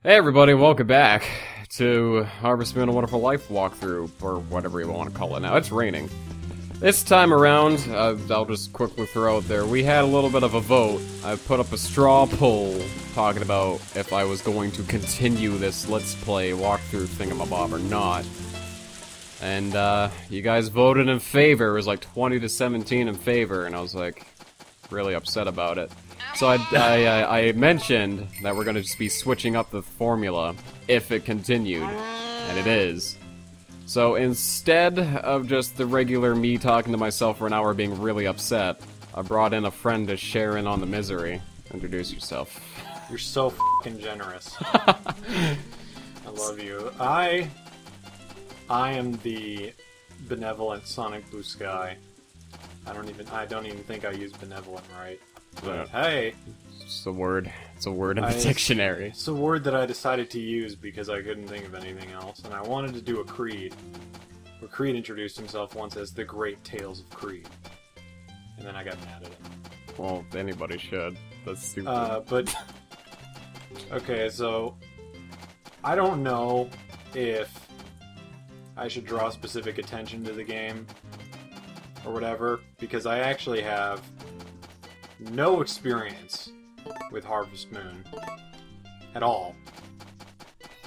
Hey everybody, welcome back to Harvest Moon: A Wonderful Life walkthrough, or whatever you want to call it now. It's raining. This time around, I'll just quickly throw out there, we had a little bit of a vote. I put up a straw poll talking about if I was going to continue this Let's Play walkthrough thingamabob or not. And, you guys voted in favor. It was like 20 to 17 in favor, and I was like, really upset about it. So I mentioned that we're gonna just be switching up the formula if it continued, and it is. So instead of just the regular me talking to myself for an hour being really upset, I brought in a friend to share in on the misery. Introduce yourself. You're so f***ing generous. I love you. I am the benevolent Sonic Blue Sky. I don't even think I use benevolent right. But hey, it's a word. It's a word in the dictionary. It's a word that I decided to use because I couldn't think of anything else, and I wanted to do a Creed. Where Creed introduced himself once as the Great Tales of Creed, and then I got mad at him. Well, anybody should. That's stupid. But okay, so I don't know if I should draw specific attention to the game or whatever, because I actually have no experience with Harvest Moon at all.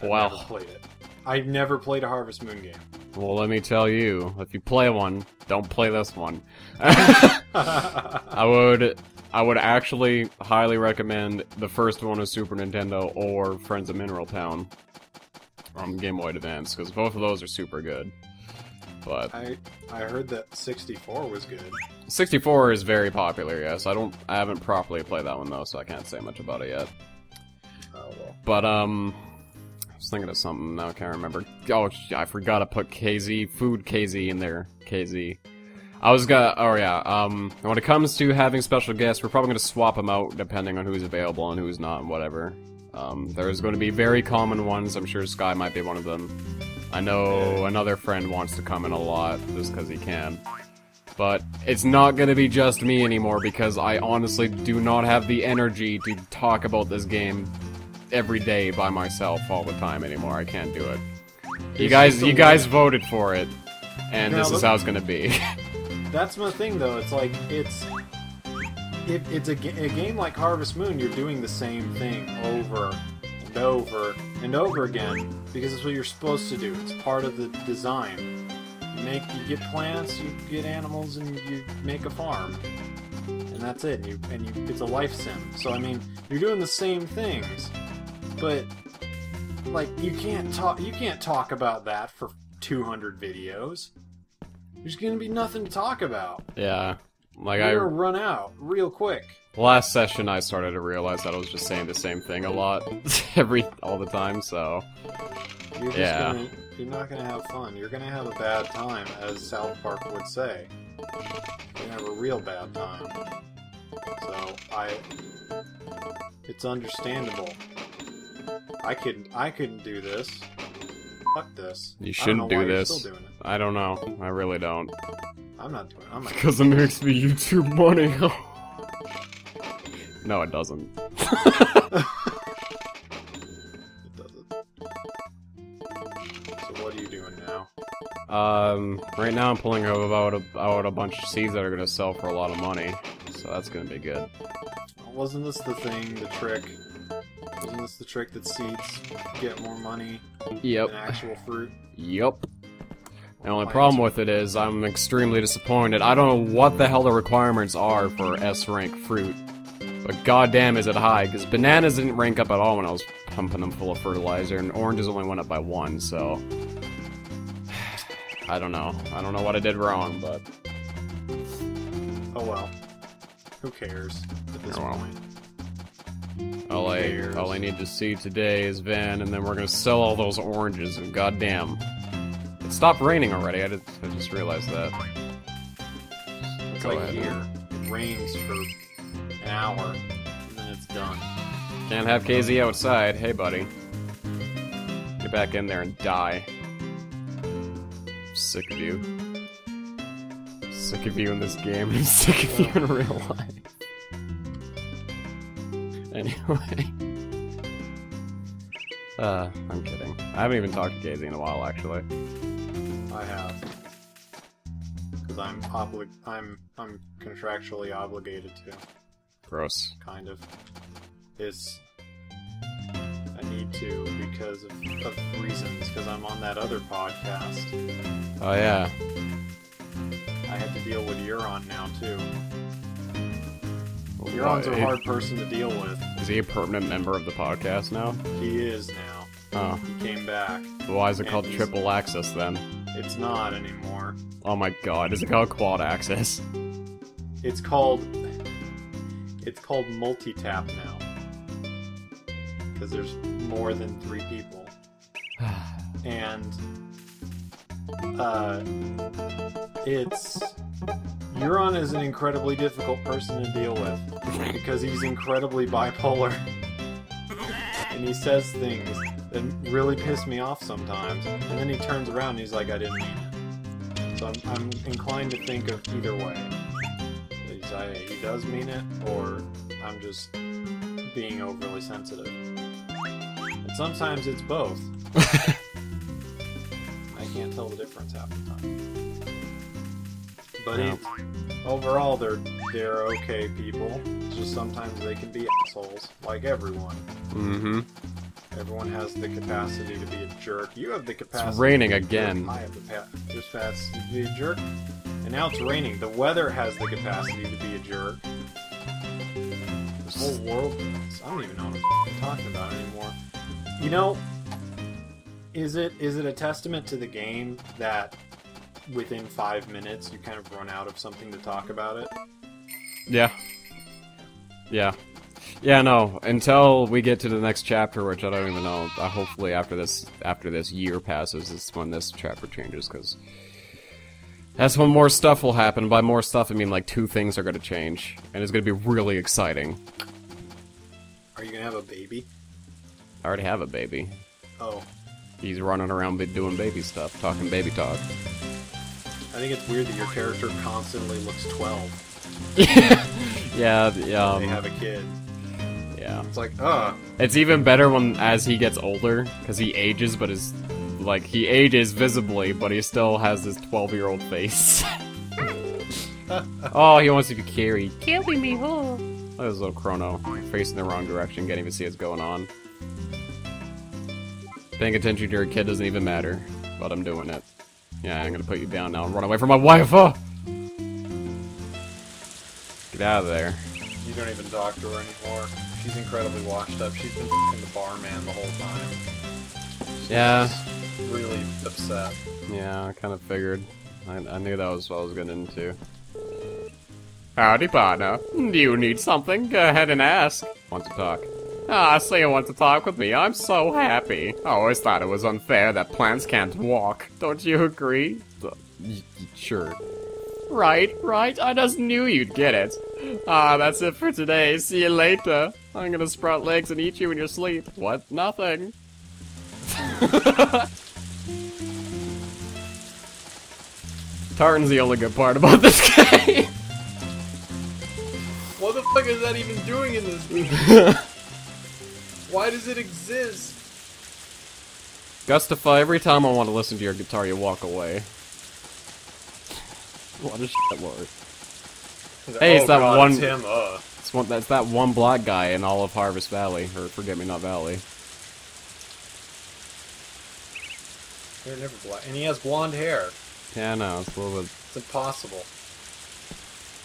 I've never played it. I've never played a Harvest Moon game. Well, let me tell you, if you play one, don't play this one. I would actually highly recommend the first one of Super Nintendo or Friends of Mineral Town from Game Boy Advance, because both of those are super good. But I heard that 64 was good. 64 is very popular, yes. I haven't properly played that one though, so I can't say much about it yet. Oh well. But I was thinking of something now, I can't remember. Oh, I forgot to put KZ, food KZ in there. KZ. Oh yeah, when it comes to having special guests, we're probably gonna swap them out depending on who's available and who's not and whatever. There's going to be very common ones, I'm sure Sky might be one of them. I know another friend wants to come in a lot, just because he can. But it's not going to be just me anymore, because I honestly do not have the energy to talk about this game every day by myself all the time anymore. I can't do it. You guys voted for it, and this is how it's going to be. That's my thing, though. It's like, if it's a game like Harvest Moon, you're doing the same thing over and over and over again, because it's what you're supposed to do. It's part of the design. You get plants, you get animals, and you make a farm, and that's it. It's a life sim. So I mean, you're doing the same things, but like you can't talk about that for 200 videos. There's gonna be nothing to talk about. Yeah, like you're gonna run out real quick. Last session, I started to realize that I was just saying the same thing a lot, all the time. So you're not gonna have fun. You're gonna have a bad time, as South Park would say. You're gonna have a real bad time. So it's understandable. I couldn't do this. Fuck this. You shouldn't do this. You're still doing it. I don't know. I really don't. I'm not doing it. Because it makes me YouTube money. No, it doesn't. It doesn't. So what are you doing now? Right now I'm pulling out a bunch of seeds that are gonna sell for a lot of money. So that's gonna be good. Wasn't this the thing, the trick? Wasn't this the trick that seeds get more money than actual fruit? Yep. The only problem with it is I'm extremely disappointed. I don't know what the hell the requirements are for S-rank fruit. But goddamn is it high, because bananas didn't rank up at all when I was pumping them full of fertilizer, and oranges only went up by 1, so... I don't know. I don't know what I did wrong, but... Oh well. Who cares at this point? All I need to see today is Van, and then we're gonna sell all those oranges, and goddamn. It stopped raining already, I just realized that. It's like here. It rains for an hour, and then it's done. Can't have KZ outside. Hey, buddy. Get back in there and die. I'm sick of you. Sick of you in this game. I'm sick of you in real life. Anyway. I'm kidding. I haven't even talked to Casey in a while, actually. I have. Because I'm contractually obligated to. Gross. Kind of. I need to because of reasons, because I'm on that other podcast. Oh, yeah. I have to deal with Euron now, too. Well, Euron's a hard person to deal with. Is he a permanent member of the podcast now? He is now. Oh. He came back. Why is it called Triple Access, then? It's not anymore. Oh my god, is it called Quad Access? It's called multi-tap now. Because there's more than 3 people. And Euron is an incredibly difficult person to deal with because he's incredibly bipolar. And he says things that really piss me off sometimes, and then he turns around and he's like, I didn't mean it. So I'm inclined to think of either way. He does mean it, or I'm just being overly sensitive. And sometimes it's both. I can't tell the difference half the time. But overall, they're okay people. It's just sometimes they can be assholes, like everyone. Mm-hmm. Everyone has the capacity to be a jerk. You have the capacity. It's raining to be a again. jerk. I have the capacity to be a jerk. And now it's raining. The weather has the capacity to be a jerk. This whole world does. I don't even know what I'm talking about anymore. You know, is it a testament to the game that within 5 minutes you kind of run out of something to talk about it? Yeah. Yeah. Yeah, no. Until we get to the next chapter, which I don't even know. Hopefully after this year passes, is when this chapter changes, because that's when more stuff will happen. By more stuff, I mean like 2 things are going to change, and it's going to be really exciting. Are you going to have a baby? I already have a baby. Oh. He's running around doing baby stuff, talking baby talk. I think it's weird that your character constantly looks 12. Yeah, They have a kid. Yeah. It's like, It's even better as he gets older, because he ages, but he ages visibly, but he still has this 12-year-old face. Oh, he wants to be carried. Carry me home. Look at this little Chrono, facing the wrong direction, can't even see what's going on. Paying attention to your kid doesn't even matter, but I'm doing it. Yeah, I'm gonna put you down now and run away from my wife! Oh! Get out of there. You don't even talk to her anymore. She's incredibly washed up. She's been f***ing the barman the whole time. Yeah. She's really upset. Yeah, I kind of figured. I knew that was what I was getting into. Howdy, partner. Do you need something? Go ahead and ask. Want to talk? Ah, so you want to talk with me? I'm so happy. I always thought it was unfair that plants can't walk. Don't you agree? Sure. Right. I just knew you'd get it. Ah, that's it for today. See you later. I'm gonna sprout legs and eat you in your sleep. What? Nothing. Tartan's the only good part about this game. What the fuck is that even doing in this game? Why does it exist? Gustify, every time I want to listen to your guitar, you walk away. What a shitlord. Hey, it's that God, one. It's him, That's that one black guy in all of Harvest Valley, or Forget Me Not Valley. They're never black, and he has blonde hair. Yeah, I know. It's a little bit. It's impossible.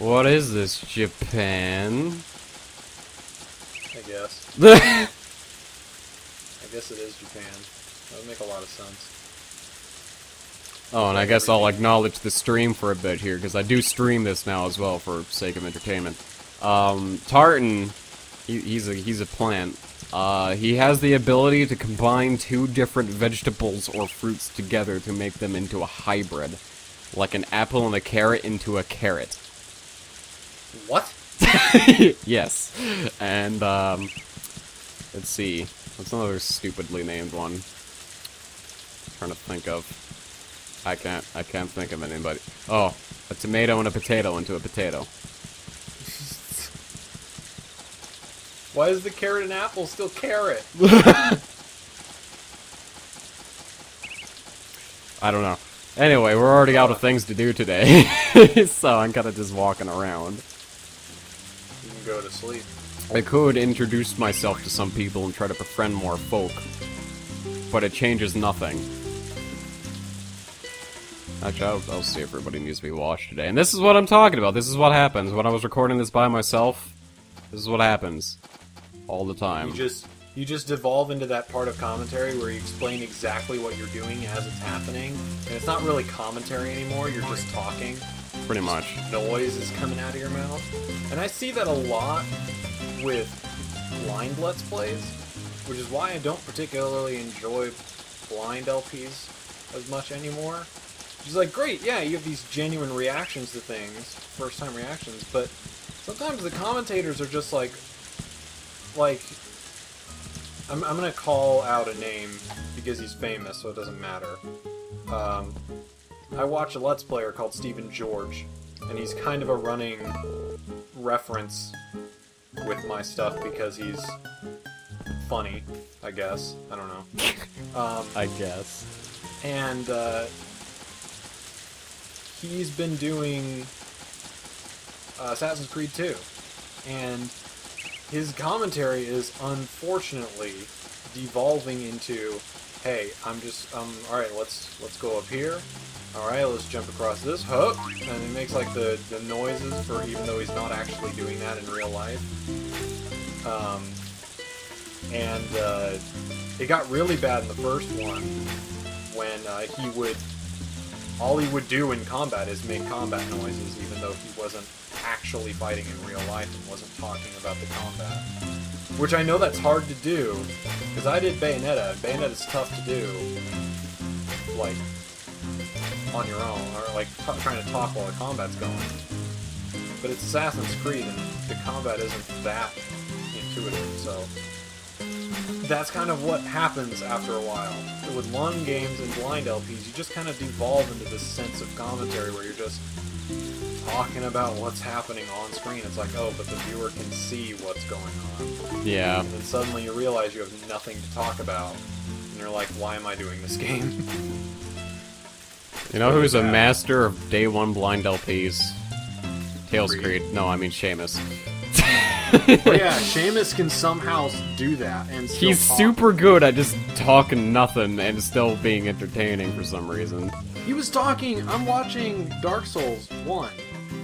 What is this, Japan? I guess. I guess it is Japan. That would make a lot of sense. Oh, and I guess I'll acknowledge the stream for a bit here, because I do stream this now as well for sake of entertainment. Tartan, he's a plant. He has the ability to combine 2 different vegetables or fruits together to make them into a hybrid. Like an apple and a carrot into a carrot. What? Yes. And, let's see. What's another stupidly named one? I'm trying to think of. I can't think of anybody. Oh, a tomato and a potato into a potato. Why is the carrot and apple still carrot? I don't know. Anyway, we're already out of things to do today, so I'm kind of just walking around. You can go to sleep. I could introduce myself to some people and try to befriend more folk, but it changes nothing. Actually, I'll see if everybody needs to be washed today. And this is what I'm talking about. This is what happens when I was recording this by myself. This is what happens all the time. You just devolve into that part of commentary where you explain exactly what you're doing as it's happening, and it's not really commentary anymore, you're just talking. Pretty much. Noise is coming out of your mouth. And I see that a lot with blind Let's Plays, which is why I don't particularly enjoy blind LPs as much anymore. She's like, great, yeah, you have these genuine reactions to things, first-time reactions, but sometimes the commentators are just like, I'm gonna call out a name because he's famous, so it doesn't matter. I watch a Let's Player called Stephen George, and he's kind of a running reference with my stuff because he's funny, I guess. I don't know. I guess. And he's been doing Assassin's Creed 2, and his commentary is unfortunately devolving into, hey, alright, let's go up here. Alright, let's jump across this hook. And he makes like the noises for, even though he's not actually doing that in real life. It got really bad in the first one when all he would do in combat is make combat noises, even though he wasn't actually fighting in real life and wasn't talking about the combat. Which I know that's hard to do, because I did Bayonetta, and Bayonetta's tough to do, like, on your own, or like trying to talk while the combat's going. But it's Assassin's Creed, and the combat isn't that intuitive, so that's kind of what happens after a while. With long games and blind LPs, you just kind of devolve into this sense of commentary where you're just talking about what's happening on screen. It's like, oh, but the viewer can see what's going on. Yeah. And then suddenly you realize you have nothing to talk about, and you're like, why am I doing this game? You know who's a master of day one blind LPs? Tails Creed. No, I mean Seamus. Yeah, Seamus can somehow do that, and still he's talk. super good at just talking nothing and still being entertaining for some reason. He was talking, I'm watching Dark Souls 1,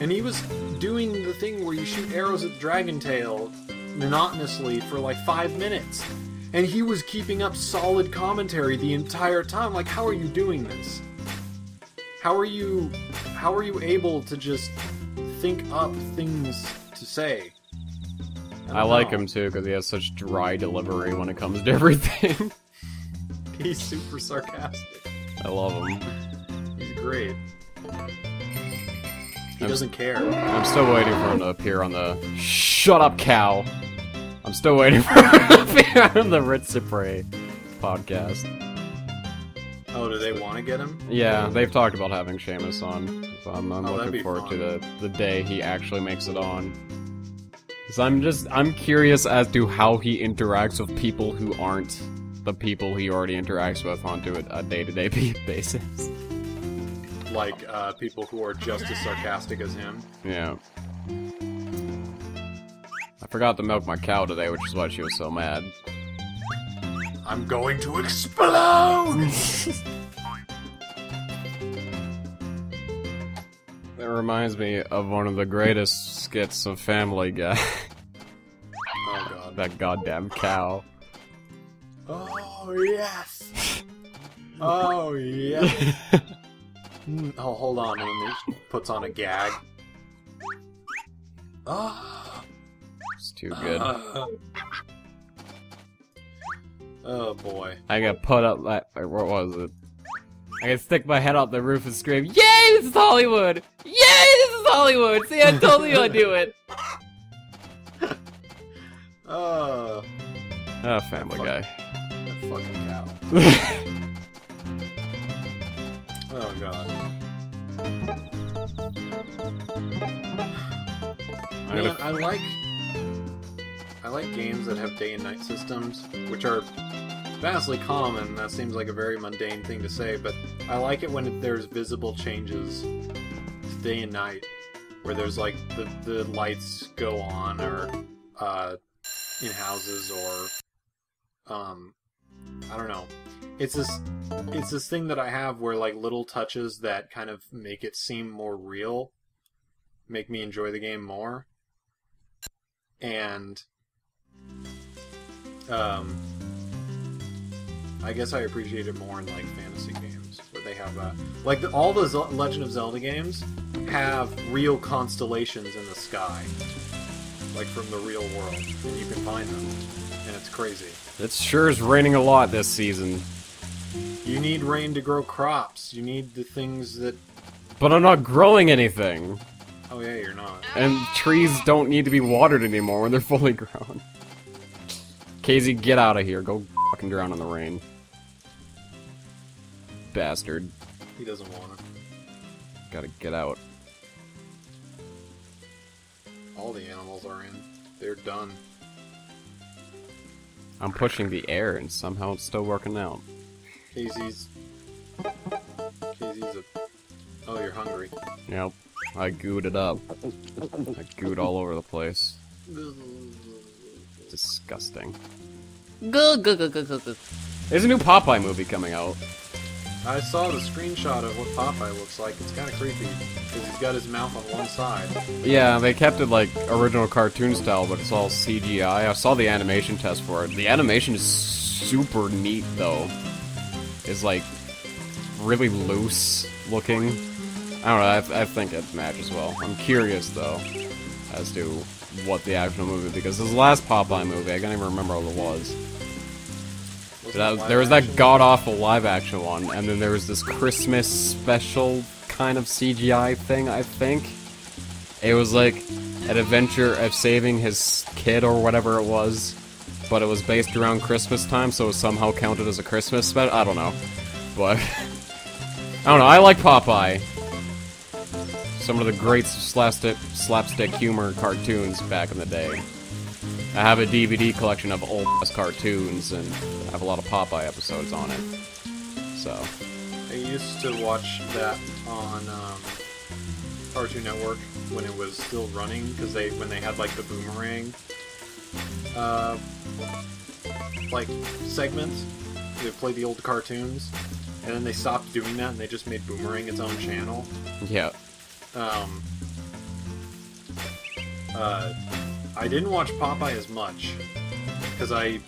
and he was doing the thing where you shoot arrows at the dragon tail monotonously for like 5 minutes. And he was keeping up solid commentary the entire time. Like, how are you doing this? How are you able to just think up things to say? I like him too, because he has such dry delivery when it comes to everything. He's super sarcastic. I love him. He's great. He doesn't care. I'm still waiting for him to appear on the... Shut up, cow! I'm still waiting for him to appear on the Ritz-Spray podcast. Oh, do they want to get him? Yeah, they've talked about having Seamus on, so I'm looking forward fun. to the day he actually makes it on. So I'm curious as to how he interacts with people who aren't the people he already interacts with onto a day-to-day basis. Like, people who are just as sarcastic as him? Yeah. I forgot to milk my cow today, which is why she was so mad. I'm going to explode! That reminds me of one of the greatest skits of Family Guy. Oh god. That goddamn cow. Oh, yes! Oh, yes! Oh, hold on, and then he puts on a gag. Oh! It's too good. Oh boy. I got put up that. What was it? I can stick my head out the roof and scream, "Yay, this is Hollywood! Yay, this is Hollywood! See, I told you I'd do it!" Oh. Family Guy. That fucking cow. Oh god. Man, I like games that have day and night systems, which are vastly common. That seems like a very mundane thing to say, but I like it when there's visible changes day and night, where there's like the lights go on, or in houses, or I don't know. It's this thing that I have where like little touches that kind of make it seem more real, make me enjoy the game more. And I guess I appreciate it more in like fantasy games where they have like all the Legend of Zelda games have real constellations in the sky, like from the real world, and you can find them, and it's crazy. It sure is raining a lot this season. You need rain to grow crops. You need the things that... But I'm not growing anything. Oh yeah, you're not. And trees don't need to be watered anymore when they're fully grown. Casey, get out of here. Go fucking drown in the rain. Bastard. He doesn't want to. Gotta get out. All the animals are in. They're done. I'm pushing the air and somehow it's still working out. Casey's a... Oh, you're hungry. Yep. I gooed it up. I gooed all over the place. Disgusting. There's a new Popeye movie coming out. I saw the screenshot of what Popeye looks like. It's kind of creepy, because he's got his mouth on one side. Yeah, they kept it like original cartoon style, but it's all CGI. I saw the animation test for it. The animation is super neat, though. It's like really loose looking. I don't know, I think it matches well. I'm curious, though, as to what the actual movie, because this last Popeye movie, I can't even remember what it was. There was that god-awful live-action one, and then there was this Christmas special kind of CGI thing, I think. It was like an adventure of saving his kid or whatever it was, but it was based around Christmas time, so it somehow counted as a Christmas special. I don't know. But, I don't know, I like Popeye. Some of the great slapstick humor cartoons back in the day. I have a DVD collection of old cartoons, and I have a lot of Popeye episodes on it. So. I used to watch that on Cartoon Network when it was still running, because when they had like the Boomerang like segments, they played the old cartoons, and then they stopped doing that, and they just made Boomerang its own channel. Yeah. I didn't watch Popeye as much, because I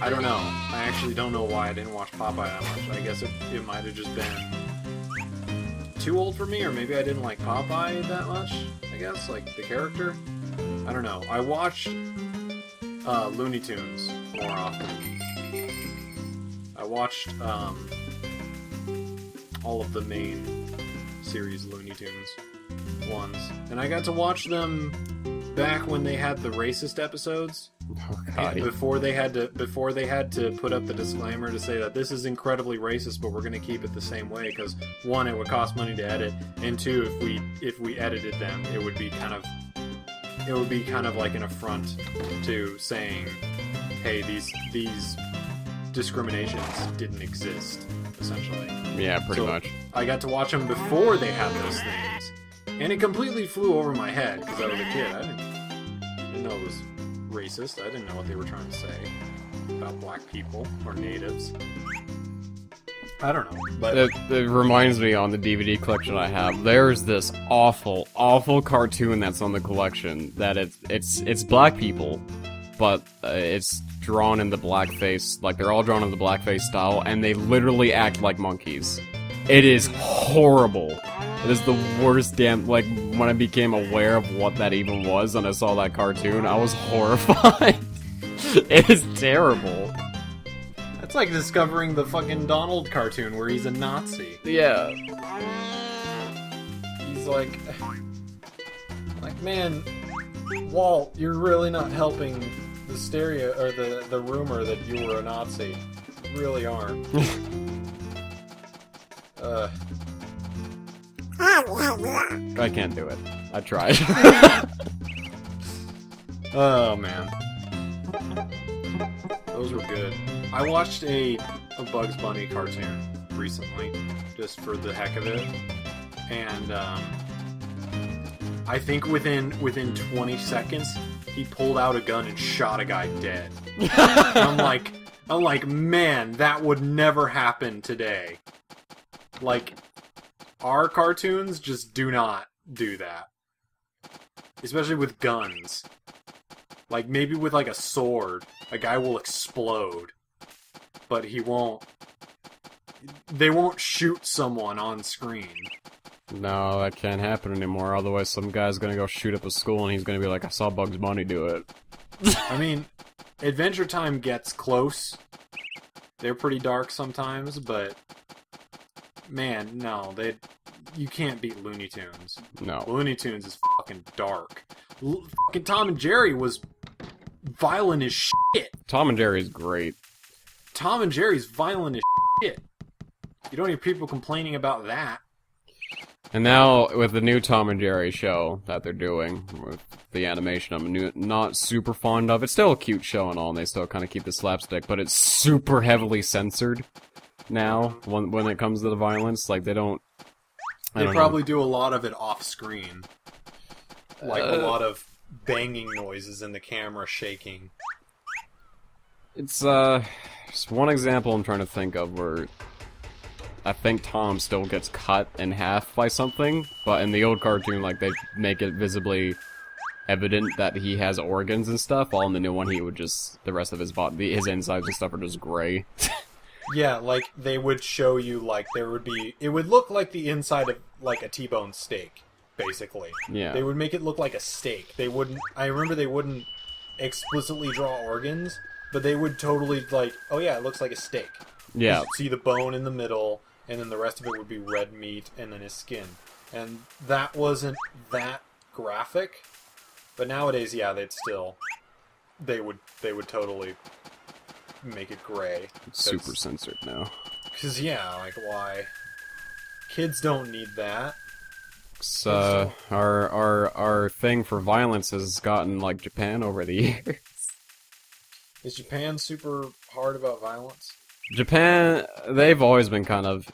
don't know. I actually don't know why I didn't watch Popeye that much. I guess it might have just been too old for me, or maybe I didn't like Popeye that much, I guess, like the character. I don't know. I watched Looney Tunes more often. I watched all of the main series Looney Tunes ones, and I got to watch them back when they had the racist episodes. Oh, God. Before they had to put up the disclaimer to say that this is incredibly racist, but we're going to keep it the same way, because one, it would cost money to edit, and two, if we edited them, it would be kind of like an affront to saying, hey, these discriminations didn't exist, essentially. Yeah, pretty much. I got to watch them before they had those things, and it completely flew over my head because I was a kid. I didn't know it was racist. I didn't know what they were trying to say about black people or natives. I don't know, but it reminds me, on the DVD collection I have, there's this awful, awful cartoon that's on the collection that it's black people, but it's drawn in the blackface, like they're all drawn in the blackface style, and they literally act like monkeys. It is horrible. It is the worst damn, like, when I became aware of what that even was and I saw that cartoon, I was horrified. It is terrible. It's like discovering the fucking Donald cartoon where he's a Nazi. Yeah. He's like, man, Walt, you're really not helping the stereo, or the rumor that you were a Nazi. You really aren't. I can't do it. I tried. Oh, man. Those were good. I watched a Bugs Bunny cartoon recently, just for the heck of it. And I think within 20 seconds, he pulled out a gun and shot a guy dead. I'm like, man, that would never happen today. Like, our cartoons just do not do that. Especially with guns. Like, maybe with, like, a sword, a guy will explode. But he won't... They won't shoot someone on screen. No, that can't happen anymore, otherwise some guy's gonna go shoot up a school and he's gonna be like, I saw Bugs Bunny do it. I mean, Adventure Time gets close. They're pretty dark sometimes, but... Man, no, you can't beat Looney Tunes. No. Looney Tunes is fucking dark. Fucking Tom and Jerry was violent as shit. Tom and Jerry's great. Tom and Jerry's violent as shit. You don't hear people complaining about that. And now, with the new Tom and Jerry show that they're doing, with the animation I'm not super fond of. It's still a cute show and all, and they still kind of keep the slapstick, but it's super heavily censored now, when it comes to the violence. Like, they don't... They probably do a lot of it off-screen. Like, a lot of banging noises and the camera shaking. It's, just one example I'm trying to think of where... I think Tom still gets cut in half by something, but in the old cartoon, like, they make it visibly evident that he has organs and stuff, while in the new one he would just... The rest of his body, his insides and stuff are just gray. Yeah, like, they would show you, like, there would be... It would look like the inside of, like, a T-bone steak, basically. Yeah. They would make it look like a steak. They wouldn't... I remember they wouldn't explicitly draw organs, but they would totally, like, oh yeah, it looks like a steak. Yeah. You'd see the bone in the middle, and then the rest of it would be red meat, and then his skin. And that wasn't that graphic, but nowadays, yeah, they'd still... They would totally... make it gray. It's super censored now. Because, yeah, like, why? Kids don't need that. So, our thing for violence has gotten, like, Japan over the years. Is Japan super hard about violence? Japan, they've always been kind of...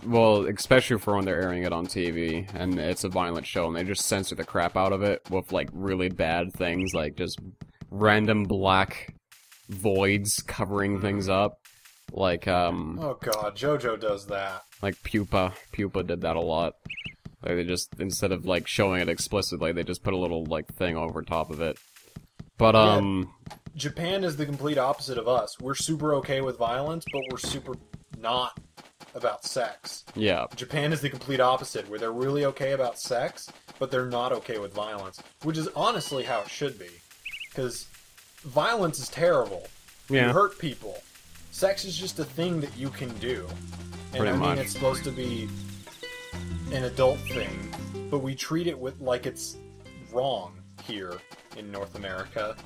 well, especially for when they're airing it on TV, and it's a violent show, and they just censor the crap out of it with, like, really bad things, like, just random black... voids covering things up, like oh god, JoJo does that. Like Pupa did that a lot. Like, they just, instead of like showing it explicitly, they just put a little like thing over top of it. But yeah, Japan is the complete opposite of us. We're super okay with violence, but we're super not about sex. Yeah. Japan is the complete opposite, where they're really okay about sex, but they're not okay with violence, which is honestly how it should be, because violence is terrible. Yeah. You hurt people. Sex is just a thing that you can do. And Pretty I mean, much. it's supposed to be an adult thing, but we treat it like it's wrong here in North America.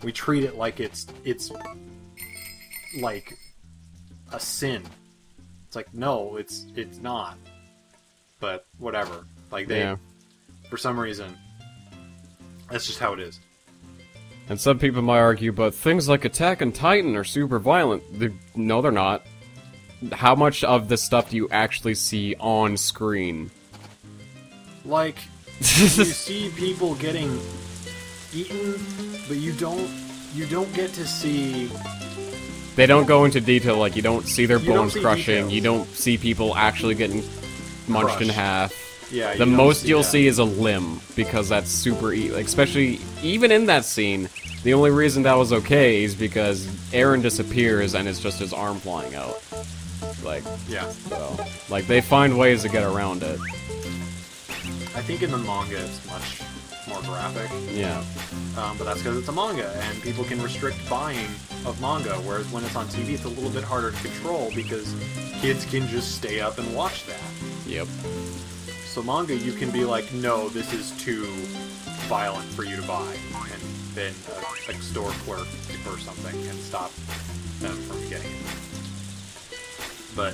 We treat it like it's like a sin. It's like, no, it's not. But whatever. Like, they, for some reason, that's just how it is. And some people might argue, but things like Attack on Titan are super violent. No, they're not. How much of this stuff do you actually see on screen? Like, you see people getting eaten, but you don't get to see... They don't go into detail, like, you don't see their bones crushing, details. you don't see people actually getting munched in half. Yeah, the most you'll see is a limb, because that's super especially, even in that scene, the only reason that was okay is because Aaron disappears and it's just his arm flying out. Like, yeah. So, like, they find ways to get around it. I think in the manga it's much more graphic. Yeah. But that's because it's a manga, and people can restrict buying of manga, whereas when it's on TV it's a little bit harder to control, because kids can just stay up and watch that. Yep. So manga, you can be like, no, this is too violent for you to buy, and then a store clerk or something can stop them from getting it. But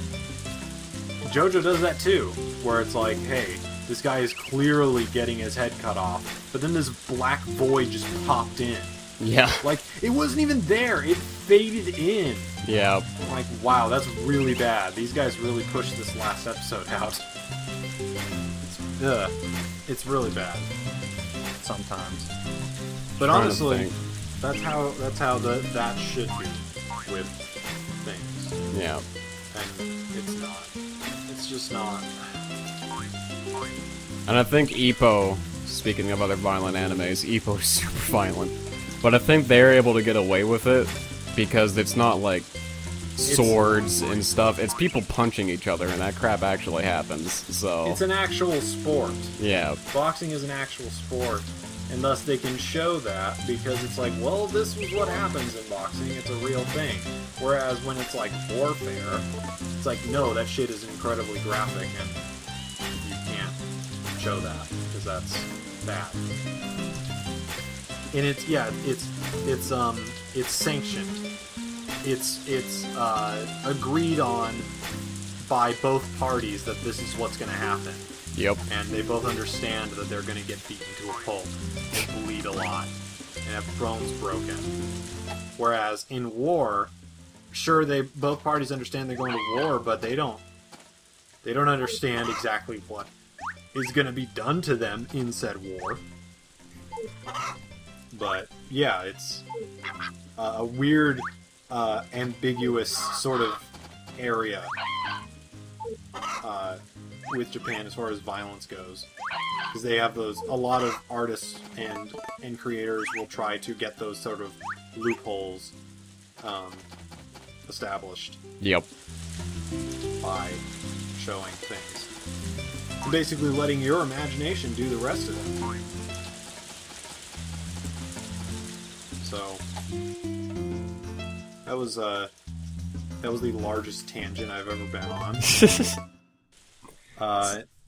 JoJo does that too, where it's like, hey, this guy is clearly getting his head cut off, but then this black void just popped in. Yeah. Like, it wasn't even there. It faded in. Yeah. Like, wow, that's really bad. These guys really pushed this last episode out. It's really bad. Sometimes. But honestly, that's how that should be with things. Yeah. And it's not. It's just not. And I think Ippo, speaking of other violent animes, Ippo is super violent. But I think they're able to get away with it because it's not like swords and stuff. It's people punching each other, and that crap actually happens. So it's an actual sport. Yeah. Boxing is an actual sport, and thus they can show that because it's like, well, this was what happens in boxing. It's a real thing. Whereas when it's like warfare, it's like, no, that shit is incredibly graphic, and you can't show that because that's bad. And it's sanctioned. It's agreed on by both parties that this is what's going to happen. Yep. And they both understand that they're going to get beaten to a pulp and bleed a lot and have bones broken. Whereas in war, sure, both parties understand they're going to war, but they don't understand exactly what is going to be done to them in said war. But yeah, it's a weird, ambiguous sort of area with Japan as far as violence goes, because they have those. A lot of artists and creators will try to get those sort of loopholes established. Yep. By showing things, basically letting your imagination do the rest of it. So that was the largest tangent I've ever been on.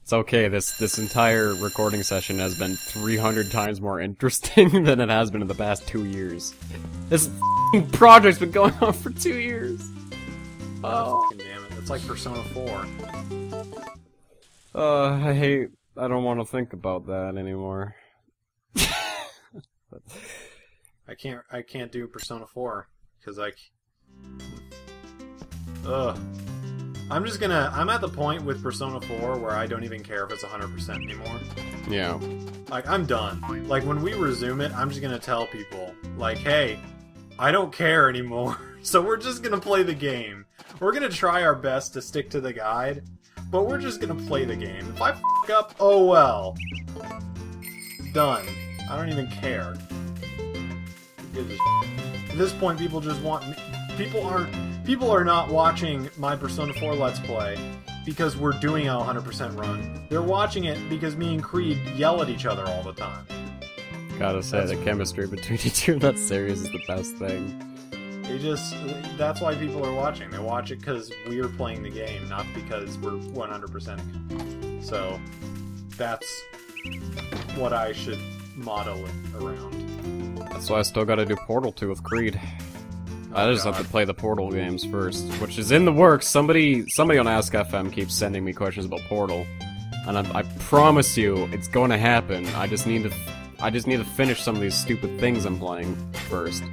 It's okay. This entire recording session has been 300 times more interesting than it has been in the past 2 years. This project's been going on for 2 years. Oh, fucking damn it! It's like Persona 4. I don't want to think about that anymore. I can't do Persona 4 because I'm at the point with Persona 4 where I don't even care if it's 100% anymore. Yeah. Like, I'm done. Like, when we resume it, I'm just gonna tell people, like, hey, I don't care anymore, so we're just gonna play the game. We're gonna try our best to stick to the guide, but we're just gonna play the game. If I f*** up, oh well. Done. I don't even care. At this point, people just want me. People are not watching my Persona 4 Let's Play because we're doing a 100% run. They're watching it because me and Creed yell at each other all the time. Gotta say, the chemistry between you two in that series is the best thing. That's why people are watching. They watch it because we're playing the game, not because we're 100%ing. So, that's what I should model it around. That's why I still gotta do Portal 2 with Creed. I just have to play the Portal games first, which is in the works. Somebody on Ask FM keeps sending me questions about Portal, and I promise you, it's going to happen. I just need to finish some of these stupid things I'm playing first.